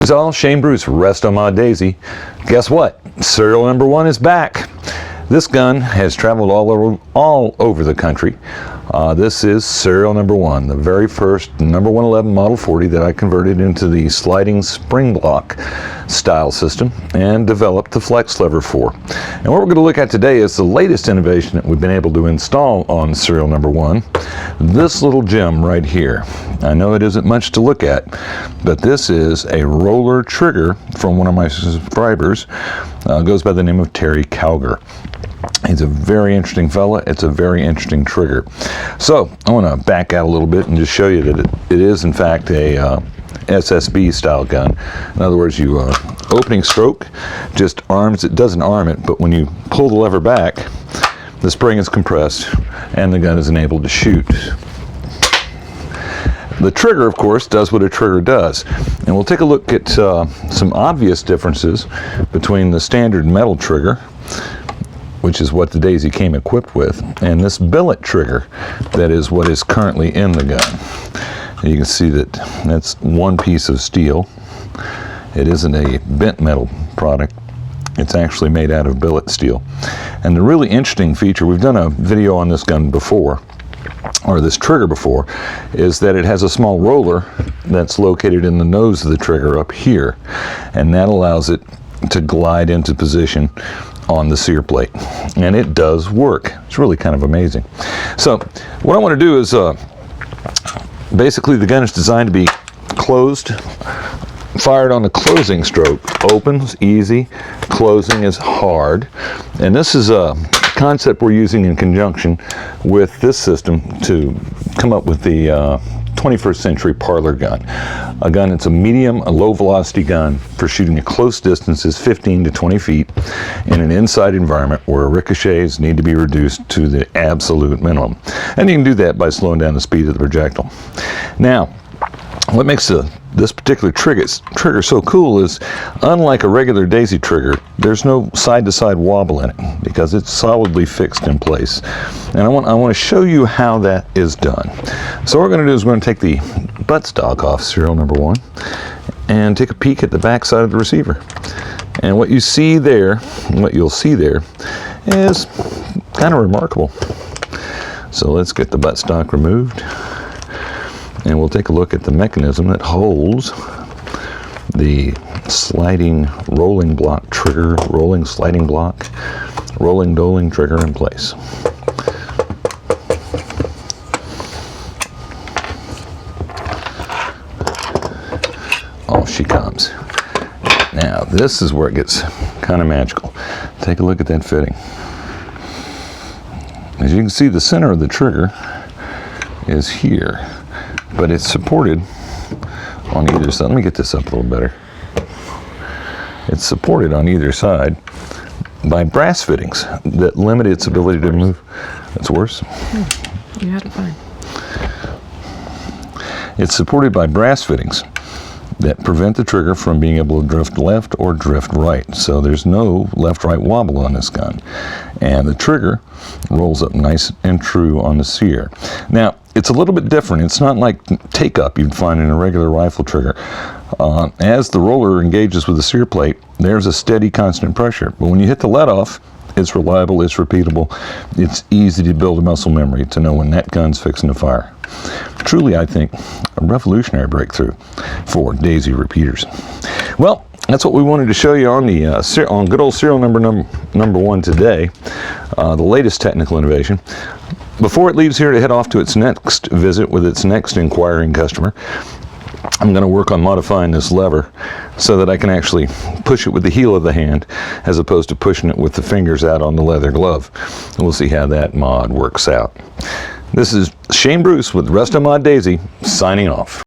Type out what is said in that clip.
So, Shane Bruce, Restomod Daisy. Guess what? Serial number 1 is back. This gun has traveled all over the country. This is serial number 1, the very first number 111 Model 40 that I converted into the sliding spring block style system and developed the flex lever for. And what we're going to look at today is the latest innovation that we've been able to install on serial number 1. This little gem right here. I know it isn't much to look at, but this is a roller trigger from one of my subscribers. Goes by the name of Terry Cowger. He's a very interesting fella. It's a very interesting trigger. So I want to back out a little bit and just show you that it is in fact a SSB style gun. In other words, you opening stroke just arms it, doesn't arm it, but when you pull the lever back, the spring is compressed and the gun is enabled to shoot. The trigger, of course, does what a trigger does. And we'll take a look at some obvious differences between the standard metal trigger, which is what the Daisy came equipped with, and this billet trigger that is what is currently in the gun. And you can see that that's one piece of steel. It isn't a bent metal product. It's actually made out of billet steel. And the really interesting feature, we've done a video on this gun before, or this trigger before, is that it has a small roller that's located in the nose of the trigger up here, and that allows it to glide into position on the sear plate, and it does work. It's really kind of amazing. So what I want to do is basically the gun is designed to be closed, fired on the closing stroke. Opens easy, closing is hard, and this is a concept we're using in conjunction with this system to come up with the 21st century parlor gun. A gun that's a medium, a low velocity gun for shooting at close distances, 15 to 20 feet, in an inside environment where ricochets need to be reduced to the absolute minimum. And you can do that by slowing down the speed of the projectile. Now, what makes this particular trigger so cool is, unlike a regular Daisy trigger, there's no side-to-side wobble in it because it's solidly fixed in place. And I want to show you how that is done. So what we're going to do is we're going to take the buttstock off serial number 1 and take a peek at the back side of the receiver. And what you see there, what you'll see there, is kind of remarkable. So let's get the buttstock removed, and we'll take a look at the mechanism that holds the sliding rolling block trigger, rolling sliding block, rolling doling trigger in place. Off she comes. Now this is where it gets kind of magical. Take a look at that fitting. As you can see, the center of the trigger is here, but it's supported on either side. Let me get this up a little better. It's supported on either side by brass fittings that limit its ability to move. That's worse. You had it fine. It's supported by brass fittings that prevent the trigger from being able to drift left or drift right. So there's no left-right wobble on this gun. And the trigger rolls up nice and true on the sear. Now, it's a little bit different. It's not like take-up you'd find in a regular rifle trigger. As the roller engages with the sear plate, there's a steady, constant pressure. But when you hit the let-off, it's reliable, it's repeatable, it's easy to build a muscle memory to know when that gun's fixing to fire. Truly, I think, a revolutionary breakthrough for Daisy repeaters. Well, that's what we wanted to show you on the on good old serial number 1 today, the latest technical innovation. Before it leaves here to head off to its next visit with its next inquiring customer, I'm going to work on modifying this lever so that I can actually push it with the heel of the hand as opposed to pushing it with the fingers out on the leather glove. And we'll see how that mod works out. This is Shane Bruce with Restomod Daisy, signing off.